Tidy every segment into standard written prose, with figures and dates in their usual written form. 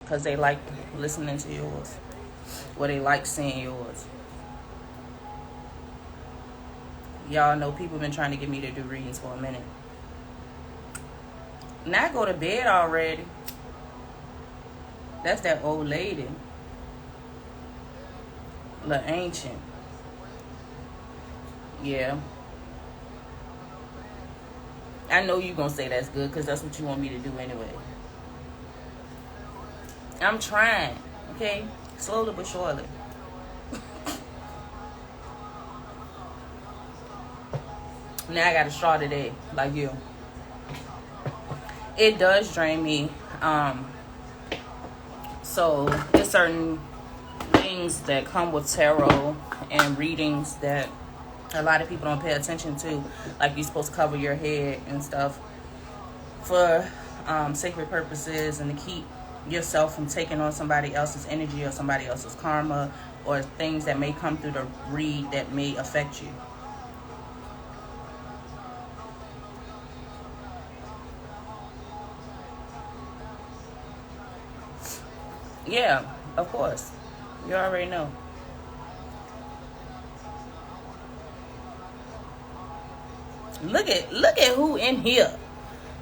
because they like listening to yours, or they like seeing yours. Y'all know people been trying to get me to do readings for a minute. Now go to bed already. That's that old lady. The ancient. Yeah. I know you gonna say that's good because that's what you want me to do anyway. I'm trying, okay? Slowly but surely. Now I got a straw today, like you. It does drain me. So there's certain things that come with tarot and readings that a lot of people don't pay attention to. Like you're supposed to cover your head and stuff for sacred purposes and to keep yourself from taking on somebody else's energy or somebody else's karma or things that may come through the read that may affect you. Yeah, of course. You already know. Look at who in here.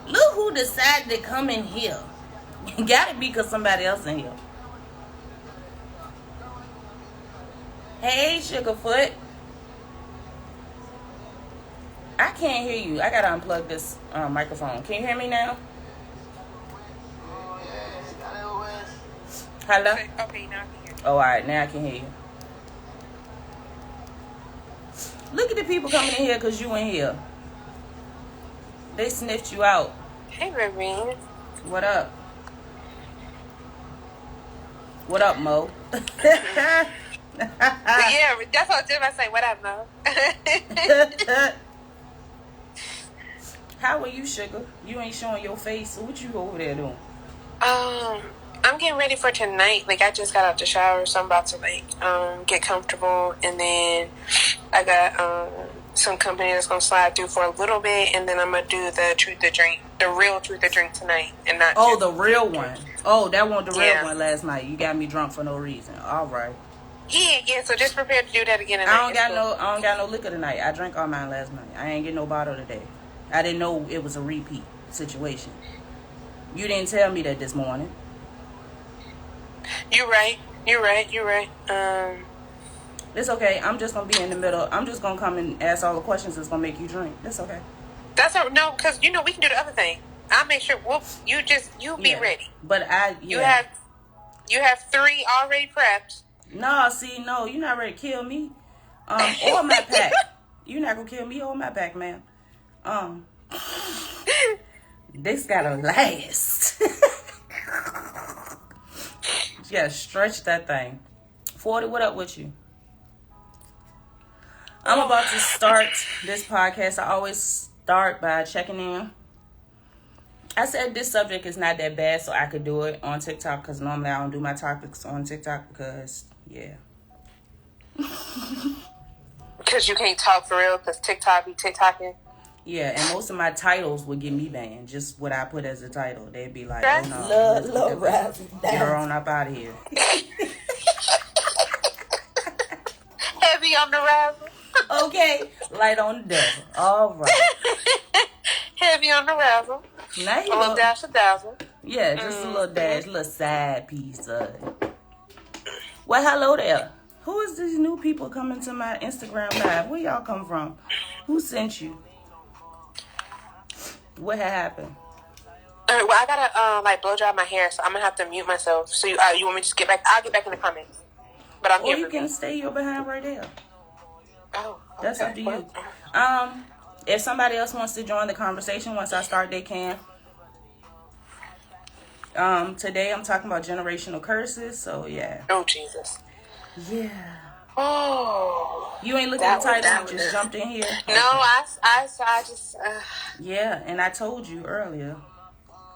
Look who decided to come in here. Gotta be because somebody else in here. Hey, Sugarfoot. I can't hear you. I gotta unplug this microphone. Can you hear me now? Hello? Okay, now I can hear you. Oh, alright. Now I can hear you. Look at the people coming in here because you in here. They sniffed you out. Hey, Ravine. What up? What up, Mo? Yeah, that's what I was just about to say. What up, Mo? How are you, Sugar? You ain't showing your face. So what you over there doing? I'm getting ready for tonight. Like, I just got out the shower, so I'm about to, get comfortable. And then I got, some company that's going to slide through for a little bit. And then I'm going to do the truth to drink, the real truth to drink tonight. And not the real one. Oh, that one, the real one last night. You got me drunk for no reason. All right. Yeah. So just prepare to do that again tonight. I don't got no liquor tonight. I drank all mine last night. I ain't get no bottle today. I didn't know it was a repeat situation. You didn't tell me that this morning. You're right. It's okay. I'm just gonna be in the middle. I'm just gonna come and ask all the questions that's gonna make you drink. That's okay. No, because we can do the other thing. I'll make sure. You be ready. But you have 3 already prepped. No, you're not ready to kill me. Or my pack. You're not gonna kill me or my pack, man. This gotta last. You gotta stretch that thing. 40, what up with you? I'm about to start this podcast. I always start by checking in. I said this subject is not that bad, so I could do it on TikTok, because normally I don't do my topics on TikTok because, yeah. Because you can't talk for real, because TikTok be TikToking. Yeah, and most of my titles would get me banned. Just what I put as a title. They'd be like, oh no. Get her on up out of here. Heavy on the razzle. Okay, light on the devil. All right. Heavy on the razzle. Now you a little dash of dazzle. Yeah, just a little dash, a little side piece of it. Well, hello there. Who is these new people coming to my Instagram live? Where y'all come from? Who sent you? What had happened? Well, I gotta blow dry my hair, so I'm gonna have to mute myself. So you want me to just get back? I'll get back in the comments. But I'm here. Or you can stay your behind right there. Oh, okay. That's up to you. If somebody else wants to join the conversation once I start, they can. Today I'm talking about generational curses. So yeah. Oh Jesus. Yeah. Oh. You ain't looked at the title. You just jumped in here. No, I just. Yeah, and I told you earlier.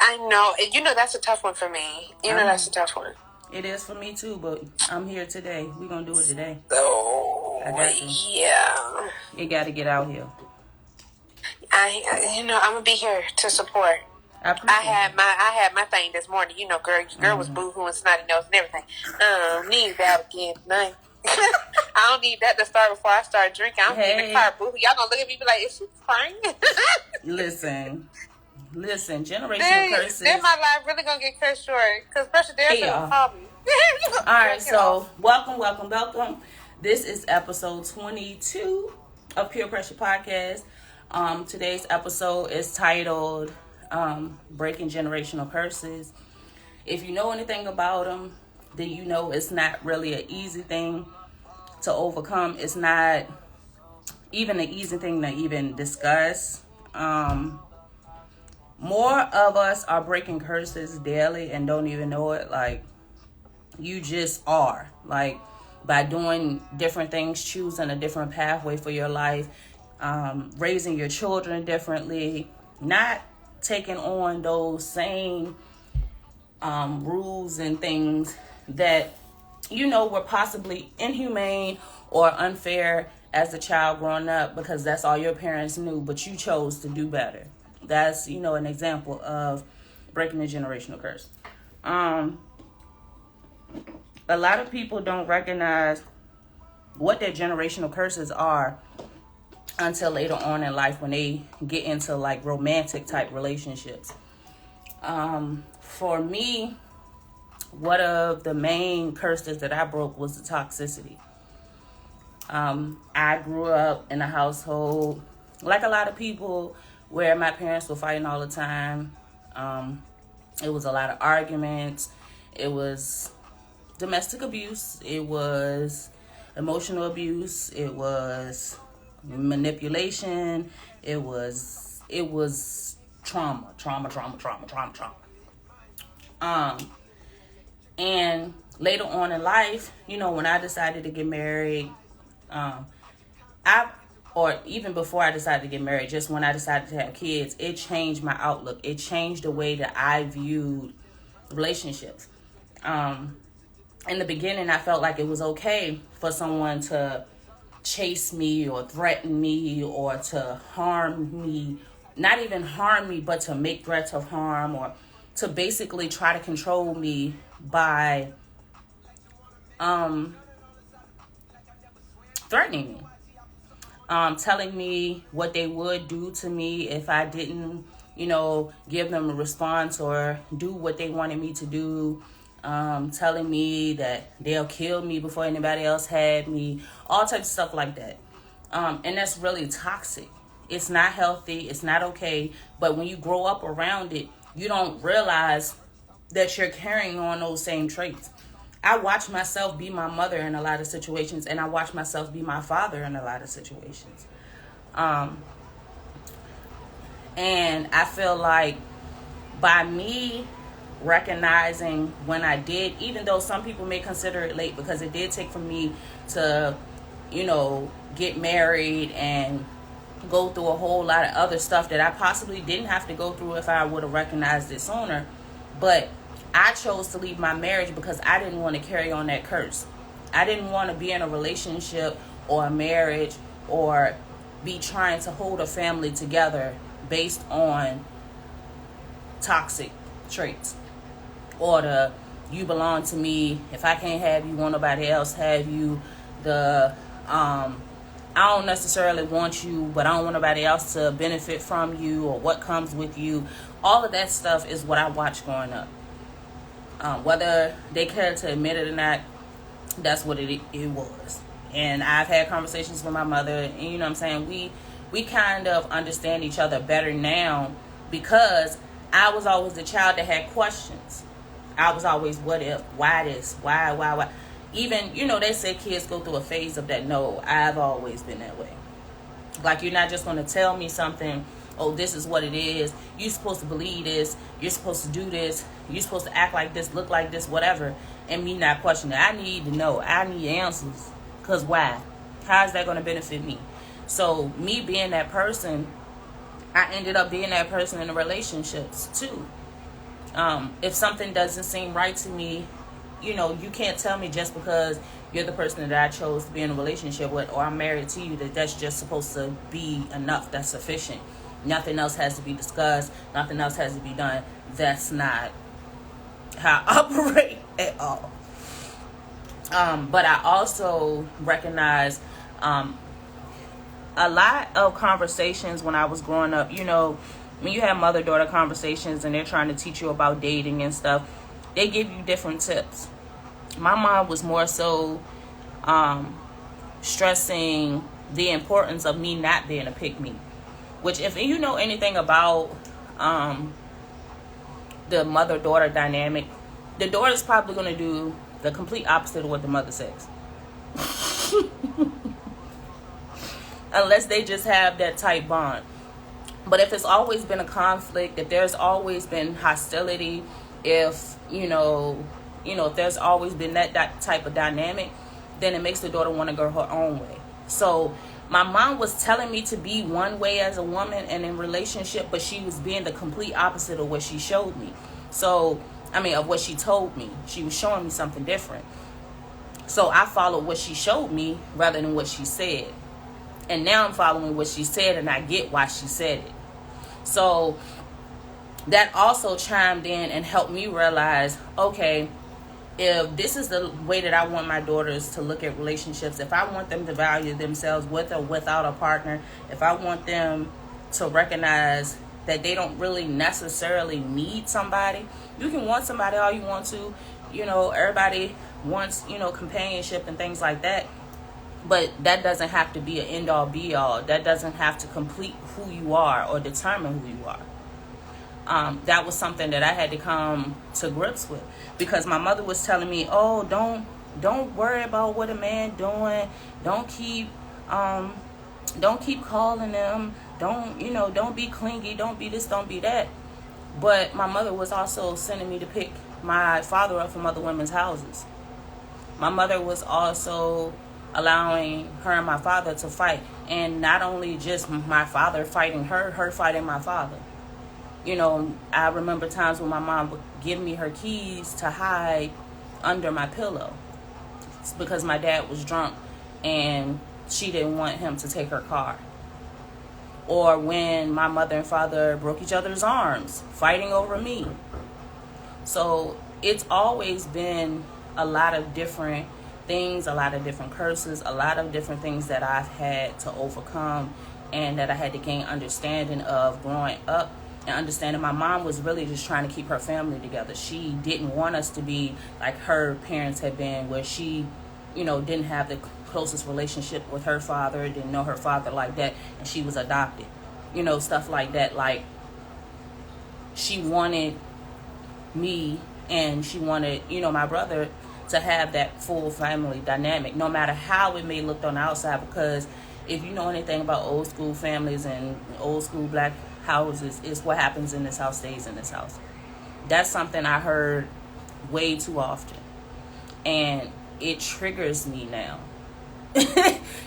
I know. That's a tough one for me. That's a tough one. It is for me too, but I'm here today. We're gonna do it today. Oh, I got you. Yeah. You got to get out here. I'm gonna be here to support. I appreciate it. I had my thing this morning. You know, girl was boo-hooing, snotty nose and everything. Need that again tonight. I don't need that to start before I start drinking. I'm in the car boo-hoo. Y'all gonna look at me and be like, is she crying? Listen, generational curses. Then my life really gonna get cut short. Because Pressure Dance will call me. Alright, so welcome. This is episode 22 of Pure Pressure Podcast. Today's episode is titled Breaking Generational Curses. If you know anything about them, then you know it's not really an easy thing to overcome. It's not even an easy thing to even discuss. More of us are breaking curses daily and don't even know it. Like, you just are. Like, by doing different things, choosing a different pathway for your life, raising your children differently, not taking on those same rules and things that you know were possibly inhumane or unfair as a child growing up, because that's all your parents knew, but you chose to do better. That's, you know, an example of breaking the generational curse. A lot of people don't recognize what their generational curses are until later on in life, when they get into like romantic type relationships. For me, one of the main curses that I broke was the toxicity. I grew up in a household, like a lot of people, where my parents were fighting all the time. It was a lot of arguments. It was domestic abuse. It was emotional abuse. It was manipulation. It was trauma. And later on in life, you know, when I decided to get married, or even before I decided to get married, just when I decided to have kids, it changed my outlook. It changed the way that I viewed relationships. In the beginning, I felt like it was okay for someone to chase me or threaten me or to harm me. Not even harm me, but to make threats of harm, or to basically try to control me by threatening me. Telling me what they would do to me if I didn't, you know, give them a response or do what they wanted me to do. Telling me that they'll kill me before anybody else had me. All types of stuff like that. And that's really toxic. It's not healthy. It's not okay. But when you grow up around it, you don't realize that you're carrying on those same traits. I watch myself be my mother in a lot of situations, and I watch myself be my father in a lot of situations. And I feel like by me recognizing when I did, even though some people may consider it late, because it did take for me to, you know, get married and go through a whole lot of other stuff that I possibly didn't have to go through if I would have recognized it sooner. But I chose to leave my marriage because I didn't want to carry on that curse. I didn't want to be in a relationship or a marriage or be trying to hold a family together based on toxic traits. Or the, you belong to me, if I can't have you, won't nobody else have you. The I don't necessarily want you, but I don't want nobody else to benefit from you, or what comes with you. All of that stuff is what I watched growing up. Whether they care to admit it or not, that's what it was. And I've had conversations with my mother, and you know what I'm saying, we kind of understand each other better now, because I was always the child that had questions. I was always, what if, why this, why? Even, you know, they say kids go through a phase of that. No, I've always been that way. Like, you're not just going to tell me something, oh, this is what it is, you're supposed to believe this, you're supposed to do this, you're supposed to act like this, look like this, whatever, and me not questioning it. I need to know. I need answers. Because why? How is that going to benefit me? So, me being that person, I ended up being that person in the relationships, too. If something doesn't seem right to me, you know, you can't tell me just because you're the person that I chose to be in a relationship with, or I'm married to you, that that's just supposed to be enough, that's sufficient. Nothing else has to be discussed. Nothing else has to be done. That's not how I operate at all. But I also recognize a lot of conversations when I was growing up, when you have mother-daughter conversations and they're trying to teach you about dating and stuff, they give you different tips. My mom was more so stressing the importance of me not being a pick-me. Which, if you know anything about the mother-daughter dynamic, the daughter's probably going to do the complete opposite of what the mother says. Unless they just have that tight bond. But if it's always been a conflict, if there's always been hostility, if if there's always been that type of dynamic, then it makes the daughter want to go her own way. So my mom was telling me to be one way as a woman and in relationship, but she was being the complete opposite of what she showed me. Of what she told me. She was showing me something different. So I followed what she showed me rather than what she said. And now I'm following what she said, and I get why she said it. So that also chimed in and helped me realize, okay, if this is the way that I want my daughters to look at relationships, if I want them to value themselves with or without a partner, if I want them to recognize that they don't really necessarily need somebody, you can want somebody all you want to, everybody wants, companionship and things like that. But that doesn't have to be an end-all, be-all. That doesn't have to complete who you are or determine who you are. That was something that I had to come to grips with, because my mother was telling me, "Oh, don't worry about what a man doing. Don't keep calling them. Don't be clingy. Don't be this. Don't be that." But my mother was also sending me to pick my father up from other women's houses. My mother was also allowing her and my father to fight, and not only just my father fighting her fighting my father. I remember times when my mom would give me her keys to hide under my pillow. It's because my dad was drunk and she didn't want him to take her car. Or when my mother and father broke each other's arms, fighting over me. So it's always been a lot of different things, a lot of different curses, a lot of different things that I've had to overcome and that I had to gain understanding of growing up, and understanding my mom was really just trying to keep her family together. She didn't want us to be like her parents had been, where she, didn't have the closest relationship with her father, didn't know her father like that, and she was adopted. Stuff like that. Like, she wanted me and she wanted, my brother to have that full family dynamic, no matter how it may look on the outside. Because if you know anything about old school families and old school black houses, it's what happens in this house stays in this house. That's something I heard way too often, and it triggers me now.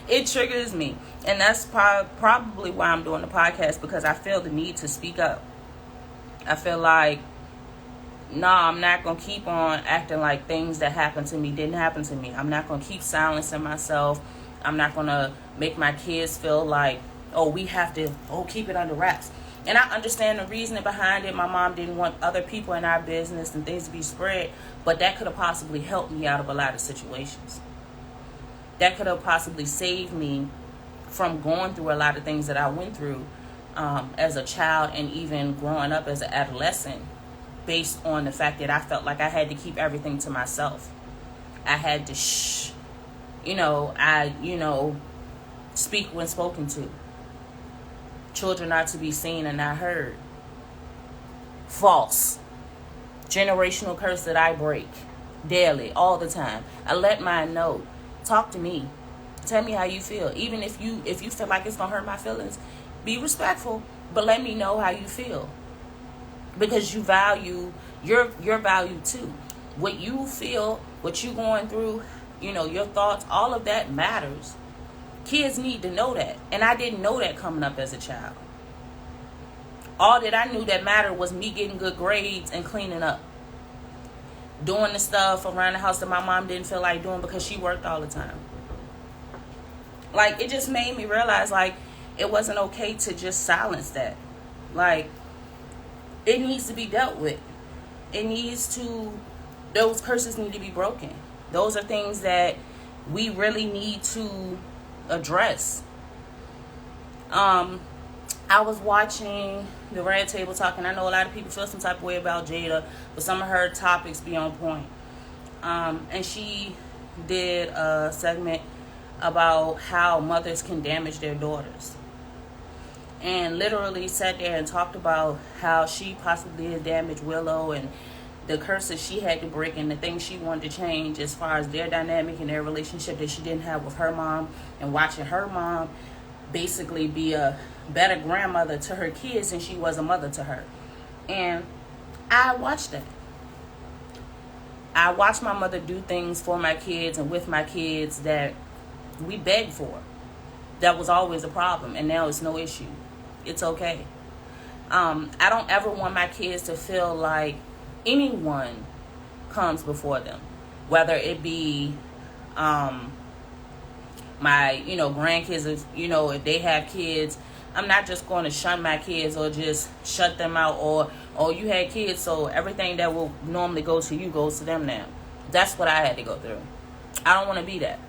It triggers me, and that's probably why I'm doing the podcast, because I feel the need to speak up. I feel like, I'm not going to keep on acting like things that happened to me didn't happen to me. I'm not going to keep silencing myself. I'm not going to make my kids feel like, we have to, keep it under wraps. And I understand the reasoning behind it. My mom didn't want other people in our business and things to be spread, but that could have possibly helped me out of a lot of situations. That could have possibly saved me from going through a lot of things that I went through as a child, and even growing up as an adolescent, based on the fact that I felt like I had to keep everything to myself. I had to speak when spoken to. Children are to be seen and not heard. False. Generational curse that I break daily, all the time. I let mine know. Talk to me. Tell me how you feel. Even if you feel like it's gonna hurt my feelings, be respectful, but let me know how you feel. Because you value your value too. What you feel, what you going through, your thoughts, all of that matters. Kids need to know that. And I didn't know that coming up as a child. All that I knew that mattered was me getting good grades and cleaning up. Doing the stuff around the house that my mom didn't feel like doing because she worked all the time. Like, it just made me realize, like, it wasn't okay to just silence that. Like, it needs to be dealt with. Those curses need to be broken. Those are things that we really need to address. I was watching the Red Table Talk, and I know a lot of people feel some type of way about Jada, but some of her topics be on point. And she did a segment about how mothers can damage their daughters. And literally sat there and talked about how she possibly had damaged Willow and the curses she had to break and the things she wanted to change as far as their dynamic and their relationship that she didn't have with her mom, and watching her mom basically be a better grandmother to her kids than she was a mother to her. And I watched that. I watched my mother do things for my kids and with my kids that we begged for. That was always a problem, and now it's no issue. It's okay. I don't ever want my kids to feel like anyone comes before them, whether it be my grandkids, if they have kids. I'm not just going to shun my kids or just shut them out, or you had kids, so everything that will normally go to you goes to them now. That's what I had to go through. I don't want to be that.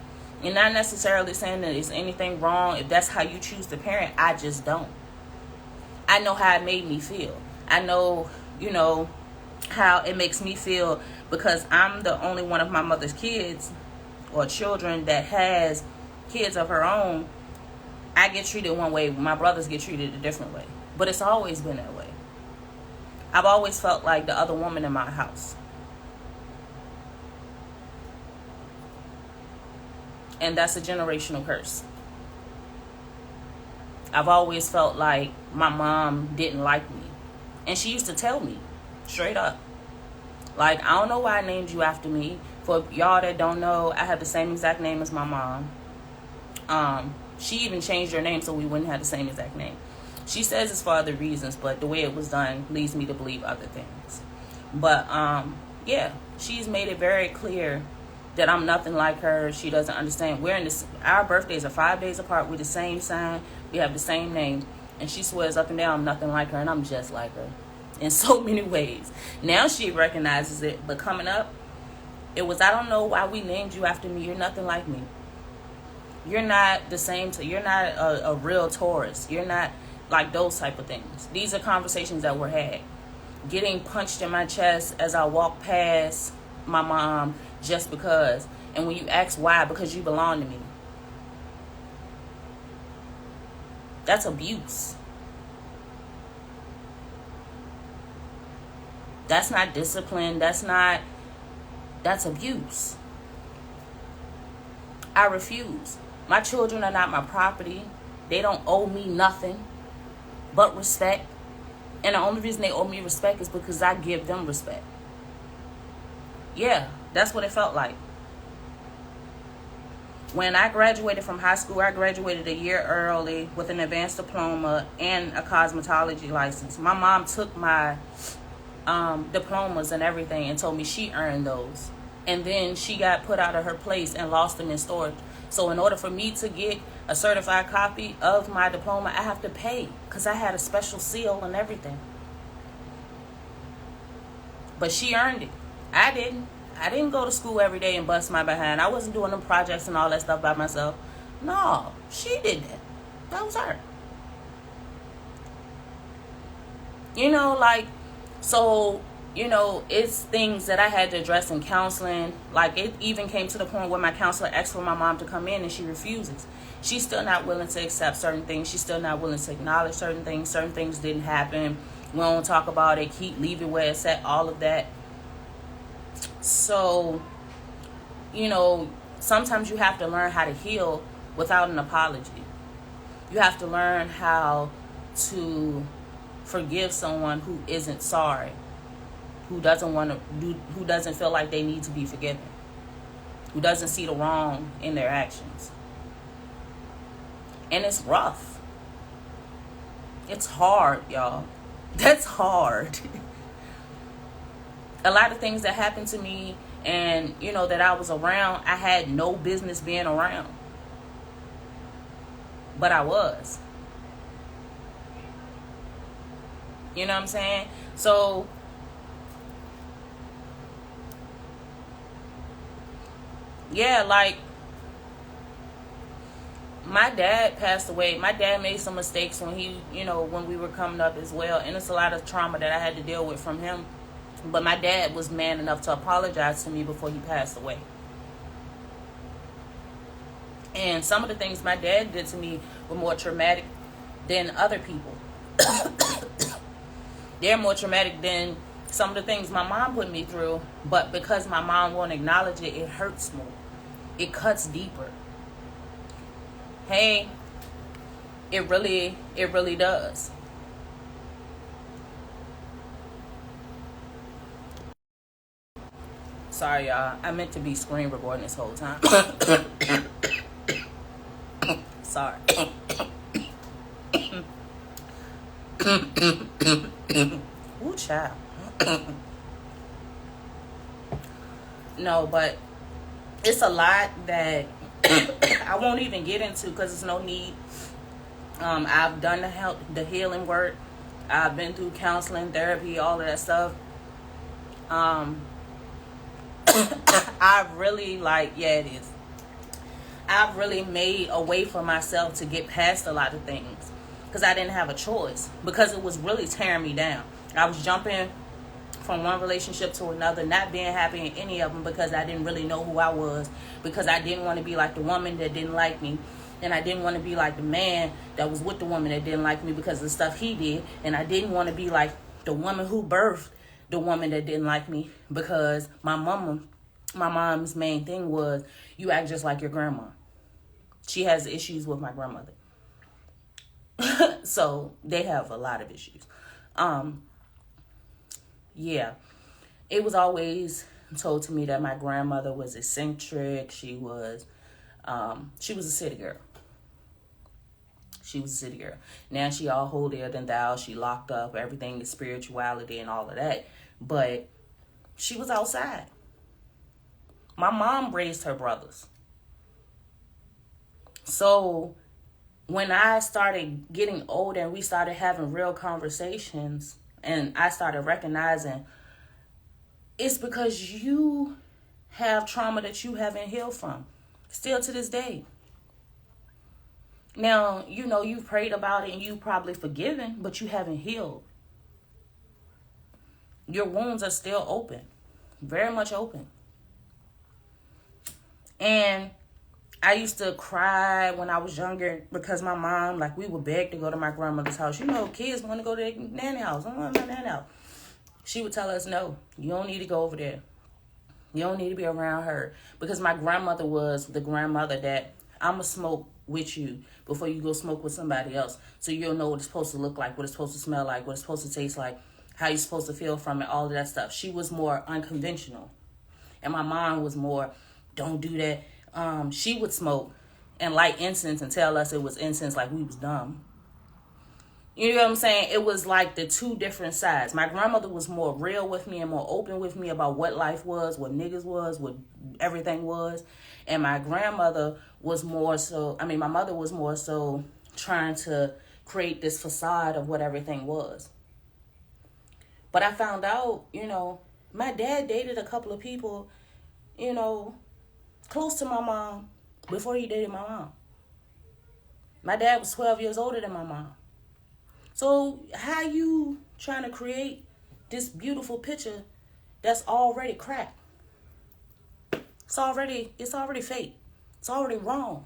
And not necessarily saying that there's anything wrong if that's how you choose to parent. I just don't. I know how it made me feel. I know, how it makes me feel, because I'm the only one of my mother's kids or children that has kids of her own. I get treated one way, my brothers get treated a different way. But it's always been that way. I've always felt like the other woman in my house. And that's a generational curse. I've always felt like my mom didn't like me. And she used to tell me, straight up. Like, I don't know why I named you after me. For y'all that don't know, I have the same exact name as my mom. She even changed her name so we wouldn't have the same exact name. She says it's for other reasons, but the way it was done leads me to believe other things. But, yeah, she's made it very clear that I'm nothing like her. She doesn't understand. Our birthdays are 5 days apart. We're the same sign. We have the same name. And she swears up and down I'm nothing like her, and I'm just like her in so many ways. Now she recognizes it, but coming up, it was, I don't know why we named you after me. You're nothing like me. You're not the same. You're not a real Taurus. You're not like those type of things. These are conversations that were had. Getting punched in my chest as I walk past my mom just because. And when you ask why, because you belong to me. That's abuse. That's not discipline. That's abuse. I refuse. My children are not my property. They don't owe me nothing but respect. And the only reason they owe me respect is because I give them respect. Yeah, that's what it felt like. When I graduated from high school, I graduated a year early with an advanced diploma and a cosmetology license. My mom took my diplomas and everything and told me she earned those. And then she got put out of her place and lost them in storage. So in order for me to get a certified copy of my diploma, I have to pay because I had a special seal and everything. But she earned it. I didn't. I didn't go to school every day and bust my behind. I wasn't doing them projects and all that stuff by myself. No, she did that. That was her. So, it's things that I had to address in counseling. Like, it even came to the point where my counselor asked for my mom to come in and she refuses. She's still not willing to accept certain things. She's still not willing to acknowledge certain things. Certain things didn't happen. We don't talk about it. Leave it where it's at. All of that. So, sometimes you have to learn how to heal without an apology. You have to learn how to forgive someone who isn't sorry, who doesn't feel like they need to be forgiven, who doesn't see the wrong in their actions. And it's rough. It's hard, y'all. That's hard. A lot of things that happened to me and, that I was around, I had no business being around. But I was. You know what I'm saying? So, yeah, like, my dad passed away. My dad made some mistakes when when we were coming up as well. And it's a lot of trauma that I had to deal with from him. But my dad was man enough to apologize to me before he passed away. And some of the things my dad did to me were more traumatic than other people. They're more traumatic than some of the things my mom put me through. But because my mom won't acknowledge it, it hurts more. It cuts deeper. Hey, it really does. Sorry, y'all. I meant to be screen recording this whole time. Sorry. Ooh, child. No, but it's a lot that I won't even get into because there's no need. I've done the healing work. I've been through counseling, therapy, all of that stuff. I've really it is. I've really made a way for myself to get past a lot of things because I didn't have a choice, because it was really tearing me down. I was jumping from one relationship to another, not being happy in any of them because I didn't really know who I was, because I didn't want to be like the woman that didn't like me, and I didn't want to be like the man that was with the woman that didn't like me because of the stuff he did, and I didn't want to be like the woman who birthed the woman that didn't like me because my mom's main thing was, you act just like your grandma. She has issues with my grandmother. So they have a lot of issues. Yeah, it was always told to me that my grandmother was eccentric. She was a city girl. She was a city girl. Now she all holier than thou. She locked up. Everything is spirituality and all of that. But she was outside. My mom raised her brothers. So when I started getting older and we started having real conversations, and I started recognizing it's because you have trauma that you haven't healed from, still to this day. Now, you've prayed about it and you've probably forgiven, but you haven't healed. Your wounds are still open, very much open. And I used to cry when I was younger because my mom, we would beg to go to my grandmother's house. Kids want to go to their nanny house. I want my nanny house. She would tell us, no, you don't need to go over there. You don't need to be around her. Because my grandmother was the grandmother that, I'm going to smoke with you before you go smoke with somebody else. So you'll know what it's supposed to look like, what it's supposed to smell like, what it's supposed to taste like, how you're supposed to feel from it, all of that stuff. She was more unconventional. And my mom was more, don't do that. She would smoke and light incense and tell us it was incense like we was dumb. You know what I'm saying? It was like the two different sides. My grandmother was more real with me and more open with me about what life was, what niggas was, what everything was. And my grandmother was more so, my mother was more so trying to create this facade of what everything was. But I found out, my dad dated a couple of people, close to my mom before he dated my mom. My dad was 12 years older than my mom. So how you trying to create this beautiful picture that's already cracked? It's already fake. It's already wrong.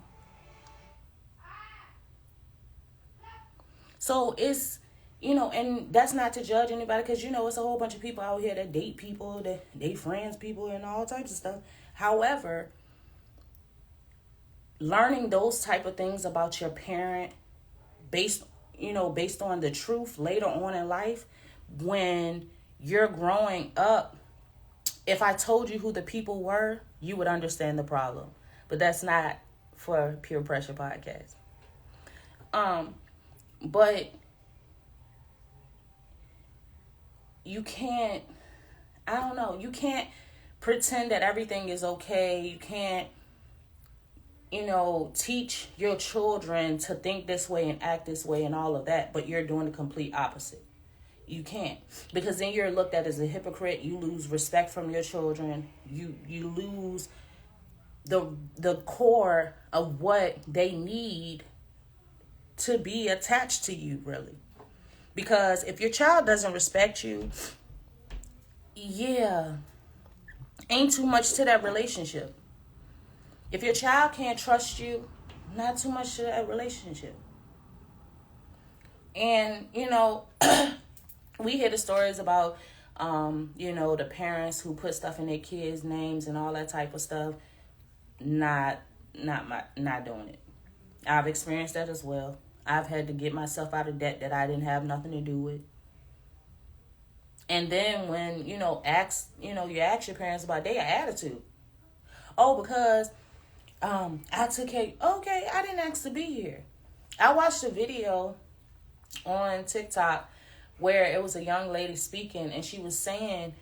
So it's, and that's not to judge anybody, because, it's a whole bunch of people out here that date people, that date friends, people, and all types of stuff. However, learning those type of things about your parent based on the truth later on in life, when you're growing up, if I told you who the people were, you would understand the problem. But that's not for Pure Pressure Podcast. But you can't, you can't pretend that everything is okay. You can't, teach your children to think this way and act this way and all of that, but you're doing the complete opposite. You can't, because then you're looked at as a hypocrite. You lose respect from your children. You lose the core of what they need to be attached to you, really. Because if your child doesn't respect you, yeah, ain't too much to that relationship. If your child can't trust you, not too much to that relationship. And, we hear the stories about, the parents who put stuff in their kids' names and all that type of stuff. Not doing it. I've experienced that as well. I've had to get myself out of debt that I didn't have nothing to do with. And then when, you ask your parents about their attitude. Oh, because I took care. Okay, I didn't ask to be here. I watched a video on TikTok where it was a young lady speaking, and she was saying,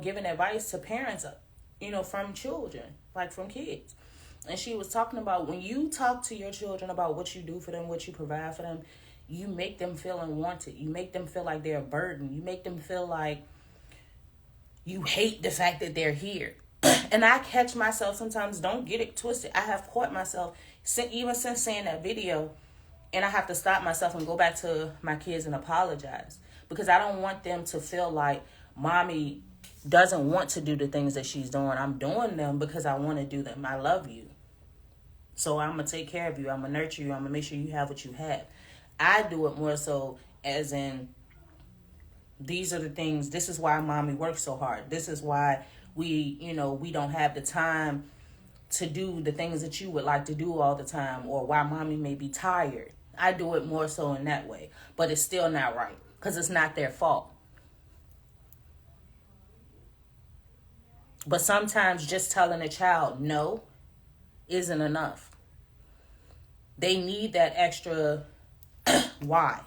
giving advice to parents, from children, like from kids. And she was talking about when you talk to your children about what you do for them, what you provide for them, you make them feel unwanted. You make them feel like they're a burden. You make them feel like you hate the fact that they're here. And I catch myself sometimes, don't get it twisted. I have caught myself, even since seeing that video, and I have to stop myself and go back to my kids and apologize. Because I don't want them to feel like mommy doesn't want to do the things that she's doing. I'm doing them because I want to do them. I love you. So I'm going to take care of you. I'm going to nurture you. I'm going to make sure you have what you have. I do it more so as in, these are the things. This is why mommy works so hard. This is why we don't have the time to do the things that you would like to do all the time, or why mommy may be tired. I do it more so in that way, but it's still not right because it's not their fault. But sometimes just telling a child no isn't enough. They need that extra why.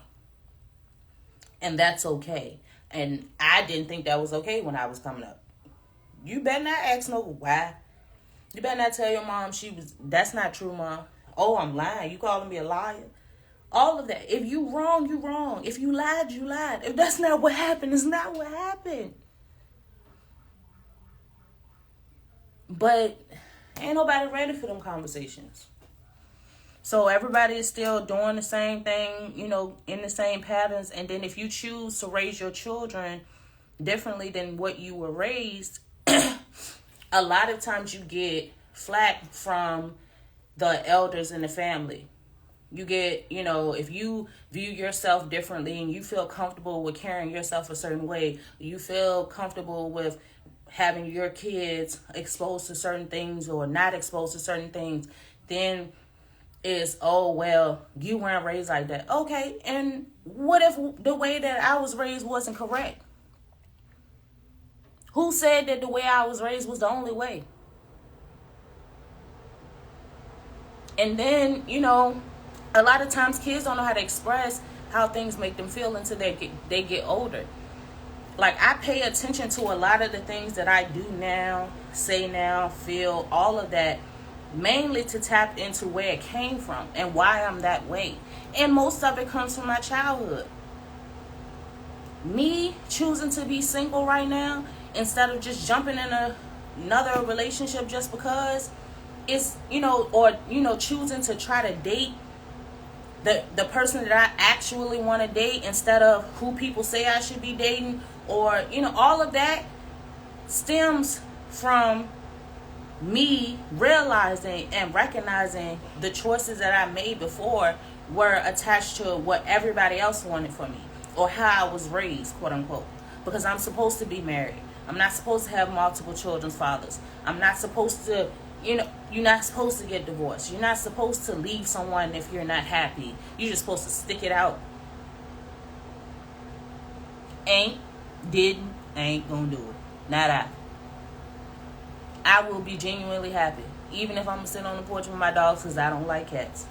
And that's okay. And I didn't think that was okay when I was coming up. You better not ask no why. You better not tell your mom that's not true, Mom. Oh, I'm lying. You calling me a liar? All of that. If you wrong, you wrong. If you lied, you lied. If that's not what happened, it's not what happened. But ain't nobody ready for them conversations. So everybody is still doing the same thing, in the same patterns. And then if you choose to raise your children differently than what you were raised, a lot of times you get flack from the elders in the family. You get, if you view yourself differently and you feel comfortable with carrying yourself a certain way, you feel comfortable with having your kids exposed to certain things or not exposed to certain things, then it's, oh, well, you weren't raised like that. Okay, and what if the way that I was raised wasn't correct? Who said that the way I was raised was the only way? And then, a lot of times kids don't know how to express how things make them feel until they get older. Like, I pay attention to a lot of the things that I do now, say now, feel, all of that, mainly to tap into where it came from and why I'm that way. And most of it comes from my childhood. Me choosing to be single right now, instead of just jumping in another relationship just because it's, choosing to try to date the person that I actually want to date instead of who people say I should be dating, or, all of that stems from me realizing and recognizing the choices that I made before were attached to what everybody else wanted for me, or how I was raised, quote unquote. Because I'm supposed to be married. I'm not supposed to have multiple children's fathers. I'm not supposed to, you're not supposed to get divorced. You're not supposed to leave someone if you're not happy. You're just supposed to stick it out. Ain't gonna do it. Not I will be genuinely happy, even if I'm sitting on the porch with my dogs, because I don't like cats.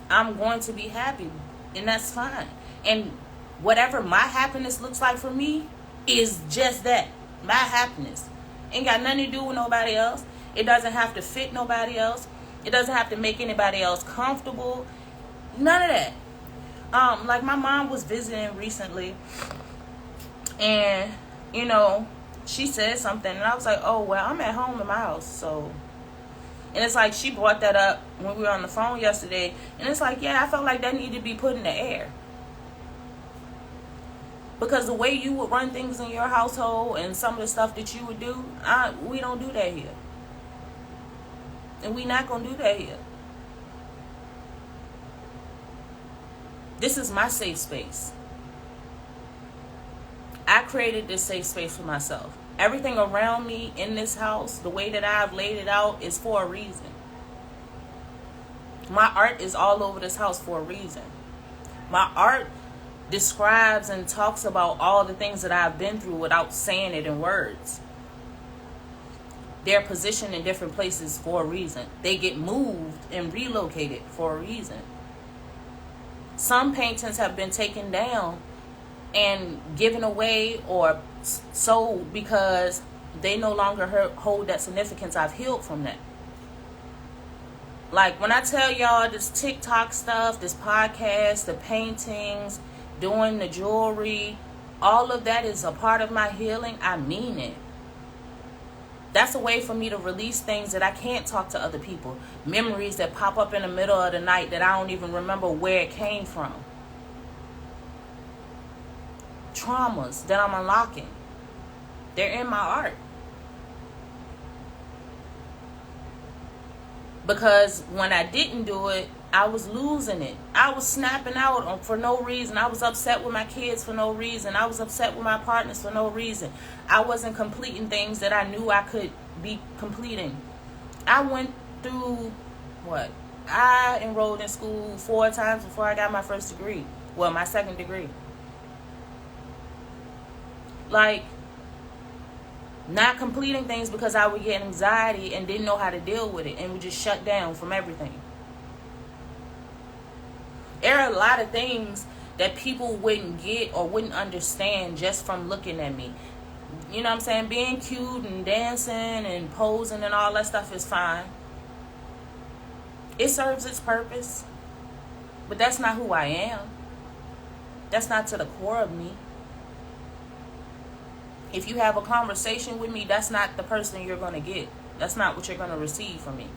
I'm going to be happy, and that's fine. And whatever my happiness looks like for me is just that, my happiness. Ain't got nothing to do with nobody else. It doesn't have to fit nobody else. It doesn't have to make anybody else comfortable. None of that. Like my mom was visiting recently, and you know, she said something, and I was like, oh well, I'm at home in my house, so. And it's like she brought that up when we were on the phone yesterday, and it's like, yeah, I felt like that needed to be put in the air. Because the way you would run things in your household and some of the stuff that you would do, we don't do that here. And we not going to do that here. This is my safe space. I created this safe space for myself. Everything around me in this house, the way that I've laid it out, is for a reason. My art is all over this house for a reason. My art describes and talks about all the things that I've been through without saying it in words. They're positioned in different places for a reason. They get moved and relocated for a reason. Some paintings have been taken down and given away or sold because they no longer hold that significance. I've healed from that. Like when I tell y'all this TikTok stuff, this podcast, the paintings, doing the jewelry, all of that is a part of my healing. I mean it. That's a way for me to release things that I can't talk to other people. Memories that pop up in the middle of the night that I don't even remember where it came from. Traumas that I'm unlocking. They're in my art. Because when I didn't do it, I was losing it. I was snapping out for no reason. I was upset with my kids for no reason. I was upset with my partners for no reason. I wasn't completing things that I knew I could be completing. I went through, I enrolled in school 4 times before I got my first degree. Well, my second degree. Like, not completing things because I would get anxiety and didn't know how to deal with it and would just shut down from everything. There are a lot of things that people wouldn't get or wouldn't understand just from looking at me. You know what I'm saying? Being cute and dancing and posing and all that stuff is fine. It serves its purpose. But that's not who I am. That's not to the core of me. If you have a conversation with me, that's not the person you're going to get. That's not what you're going to receive from me.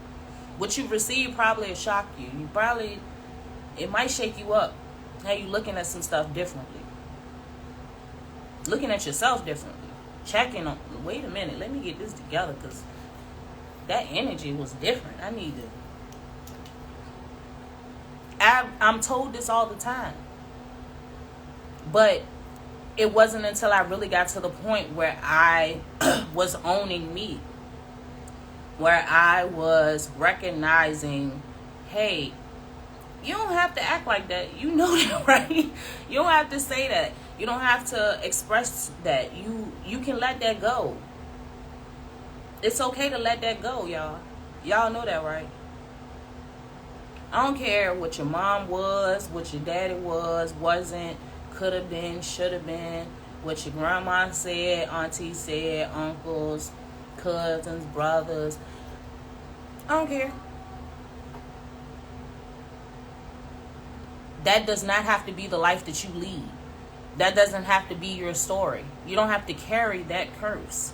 What you receive probably will shock you. It might shake you up. How you looking at some stuff differently. Looking at yourself differently. Checking on, wait a minute, let me get this together because that energy was different. I need to. I'm told this all the time. But it wasn't until I really got to the point where I was owning me. Where I was recognizing, hey, you don't have to act like that. You know that, right? You don't have to say that. You don't have to express that. You can let that go. It's okay to let that go, y'all. Y'all know that, right? I don't care what your mom was, what your daddy was, wasn't, could have been, should have been, what your grandma said, auntie said, uncles, cousins, brothers. I don't care. That does not have to be the life that you lead. That doesn't have to be your story. You don't have to carry that curse.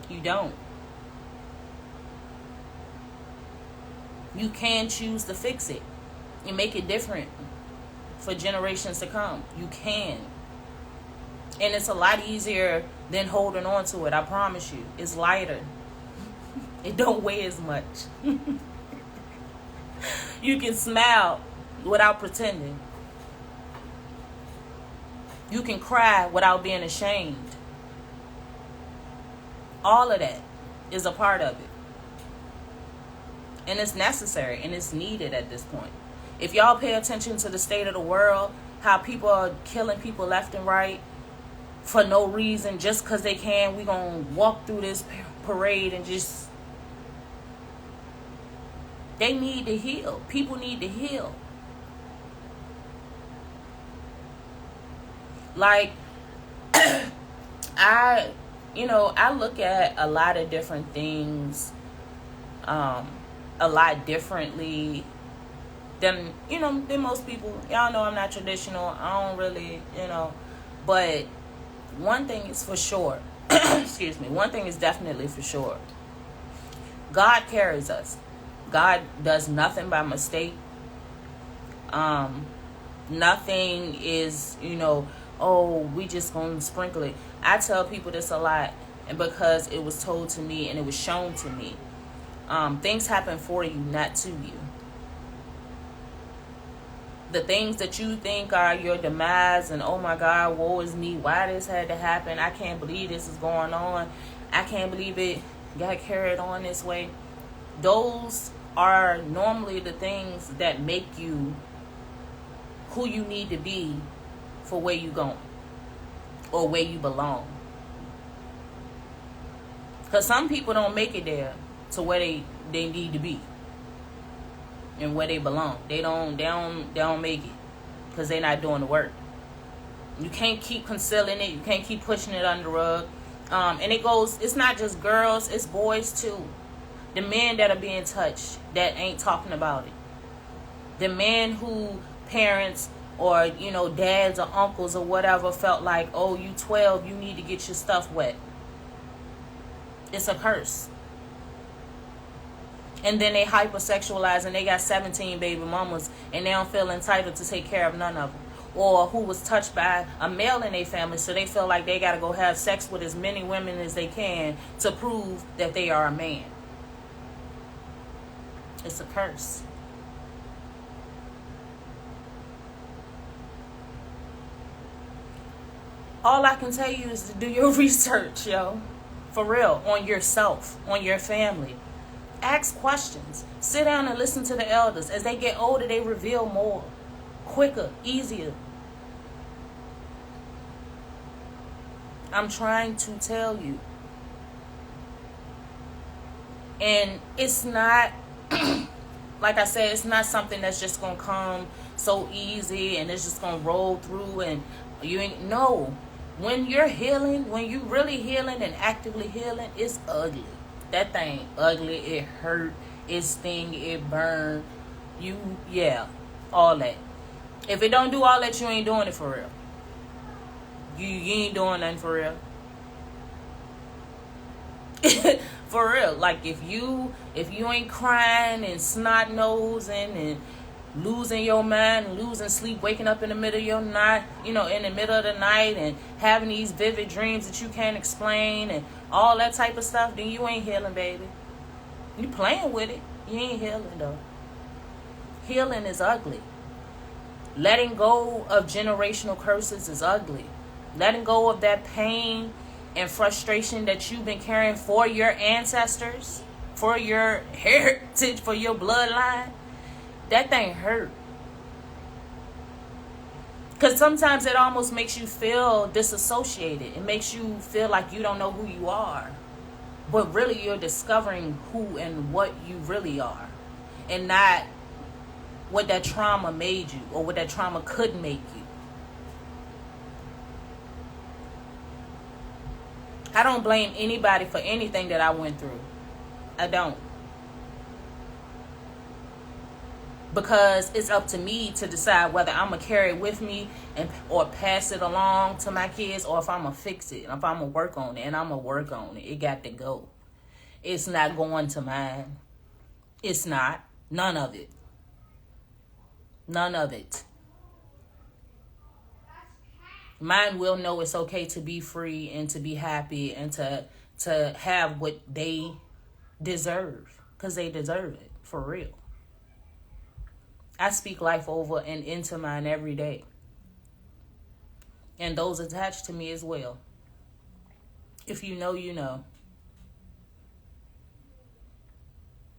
You don't. You can choose to fix it and make it different for generations to come. You can. And it's a lot easier than holding on to it. I promise you. It's lighter. It don't weigh as much. You can smile without pretending. You can cry without being ashamed. All of that is a part of it. And it's necessary and it's needed at this point. If y'all pay attention to the state of the world, how people are killing people left and right for no reason, just because they can, we gonna walk through this parade and just... They need to heal. People need to heal. Like, I look at a lot of different things a lot differently than most people. Y'all know I'm not traditional. I don't really, but one thing is for sure. Excuse me. One thing is definitely for sure. God carries us. God does nothing by mistake. Nothing is, oh, we just gonna sprinkle it. I tell people this a lot, and because it was told to me and it was shown to me. Things happen for you, not to you. The things that you think are your demise and, oh my God, woe is me, why this had to happen, I can't believe this is going on, I can't believe it got carried on this way. Those are normally the things that make you who you need to be for where you going or where you belong. Because some people don't make it there to where they need to be and where they belong. They don't make it because they're not doing the work. You can't keep concealing it. You can't keep pushing it under the rug. And it's not just girls, it's boys too. The men that are being touched that ain't talking about it. The men who parents or, dads or uncles or whatever felt like, oh, you 12, you need to get your stuff wet. It's a curse. And then they hypersexualize and they got 17 baby mamas and they don't feel entitled to take care of none of them. Or who was touched by a male in their family, so they feel like they got to go have sex with as many women as they can to prove that they are a man. It's a curse. All I can tell you is to do your research, yo. For real. On yourself. On your family. Ask questions. Sit down and listen to the elders. As they get older, they reveal more. Quicker. Easier. I'm trying to tell you. And it's not, like I said, it's not something that's just going to come so easy and it's just going to roll through and you ain't, no. When you're healing, when you really healing and actively healing, it's ugly. That thing ugly, it hurt, it sting, it burn. All that. If it don't do all that, you ain't doing it for real. You ain't doing nothing for real. For real. Like if you ain't crying and snot nosing and losing your mind and losing sleep, waking up in the middle of your night, in the middle of the night and having these vivid dreams that you can't explain and all that type of stuff, then you ain't healing, baby. You playing with it. You ain't healing, though. Healing is ugly. Letting go of generational curses is ugly. Letting go of that pain and frustration that you've been carrying for your ancestors, for your heritage, for your bloodline. That thing hurt. Because sometimes it almost makes you feel disassociated. It makes you feel like you don't know who you are. But really you're discovering who and what you really are. And not what that trauma made you or what that trauma could make you. I don't blame anybody for anything that I went through. I don't. Because it's up to me to decide whether I'm going to carry it with me or pass it along to my kids, or if I'm going to fix it, if I'm going to work on it, and I'm going to work on it. It got to go. It's not going to mine. It's not. None of it. None of it. Mine will know it's okay to be free and to be happy and to have what they deserve. Because they deserve it. For real. I speak life over and into mine every day. And those attached to me as well. If you know, you know.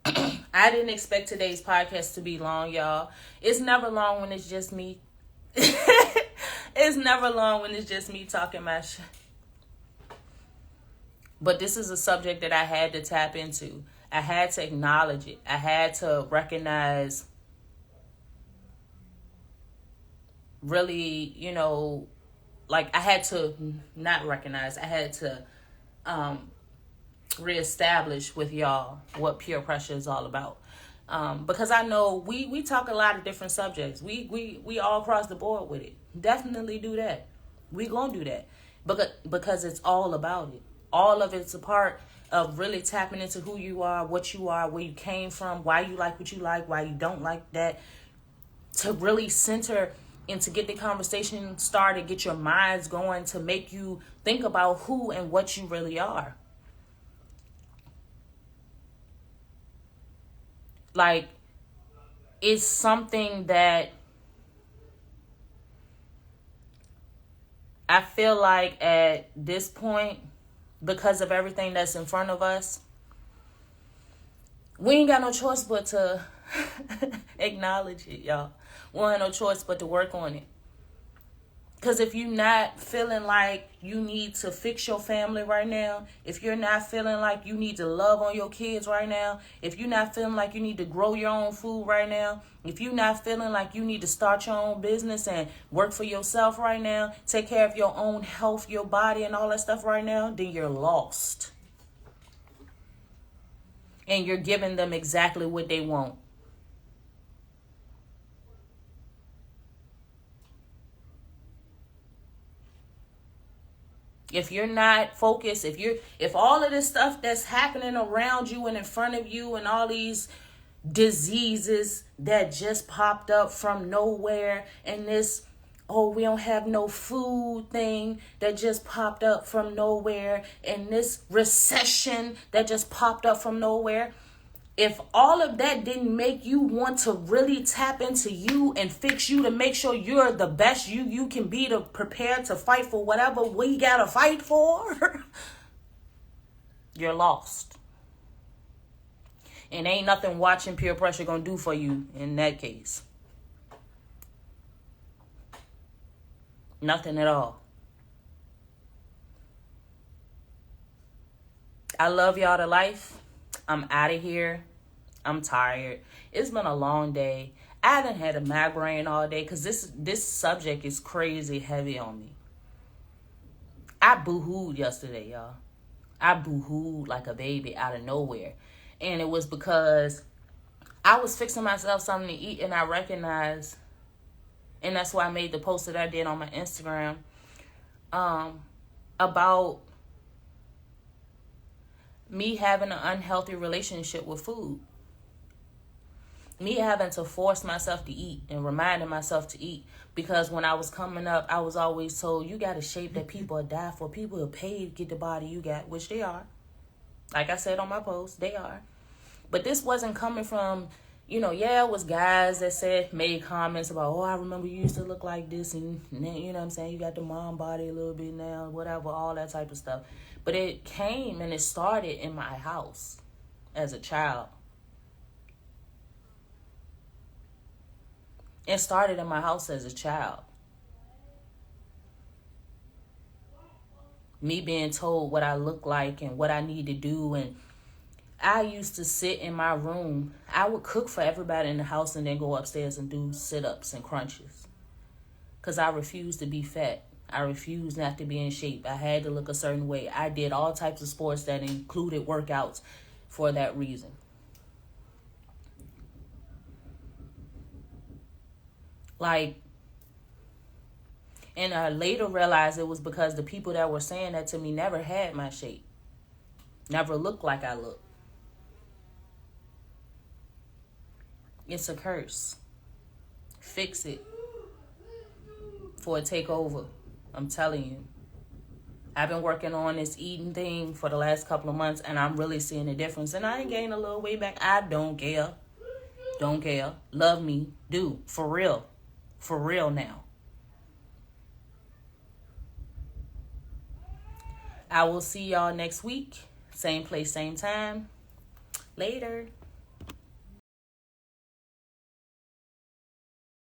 I didn't expect today's podcast to be long, y'all. It's never long when it's just me. It's never long when it's just me talking my shit. But this is a subject that I had to tap into. I had to acknowledge it. I had to recognize really, like I had to not recognize. I had to reestablish with y'all what peer pressure is all about. Because I know we talk a lot of different subjects. We all across the board with it. Definitely do that. We gonna do that because it's all about it. All of it's a part of really tapping into who you are, what you are, where you came from, why you like what you like, why you don't like that. To really center and to get the conversation started, get your minds going, to make you think about who and what you really are. Like, it's something that I feel like at this point, because of everything that's in front of us, we ain't got no choice but to acknowledge it, y'all. We don't have no choice but to work on it. Because if you're not feeling like you need to fix your family right now, if you're not feeling like you need to love on your kids right now, if you're not feeling like you need to grow your own food right now, if you're not feeling like you need to start your own business and work for yourself right now, take care of your own health, your body, and all that stuff right now, then you're lost. And you're giving them exactly what they want. If you're not focused, if all of this stuff that's happening around you and in front of you, and all these diseases that just popped up from nowhere, and this, oh, we don't have no food thing that just popped up from nowhere, and this recession that just popped up from nowhere, if all of that didn't make you want to really tap into you and fix you to make sure you're the best you can be, to prepare to fight for whatever we gotta fight for, you're lost. And ain't nothing watching peer pressure gonna do for you in that case. Nothing at all. I love y'all to life. I'm out of here. I'm tired. It's been a long day. I haven't had a migraine all day because this subject is crazy heavy on me. I boo-hooed yesterday, y'all. I boo-hooed like a baby out of nowhere. And it was because I was fixing myself something to eat, and I recognized, and that's why I made the post that I did on my Instagram, about me having an unhealthy relationship with food. Me having to force myself to eat and reminding myself to eat. Because when I was coming up, I was always told, you got a shape that people will die for. People will pay to get the body you got, which they are. Like I said on my post, they are. But this wasn't coming from, it was guys that made comments about, oh, I remember you used to look like this, and then, you know what I'm saying, you got the mom body a little bit now, whatever, all that type of stuff. But it came and it started in my house as a child. It started in my house as a child. Me being told what I look like and what I need to do. And I used to sit in my room. I would cook for everybody in the house and then go upstairs and do sit-ups and crunches. Because I refused to be fat. I refused not to be in shape. I had to look a certain way. I did all types of sports that included workouts for that reason. And I later realized it was because the people that were saying that to me never had my shape. Never looked like I look. It's a curse. Fix it before it take over. I'm telling you. I've been working on this eating thing for the last couple of months, and I'm really seeing a difference. And I ain't gained a little weight back. I don't care. Don't care. Love me. Do. For real. For real now. I will see y'all next week. Same place, same time. Later.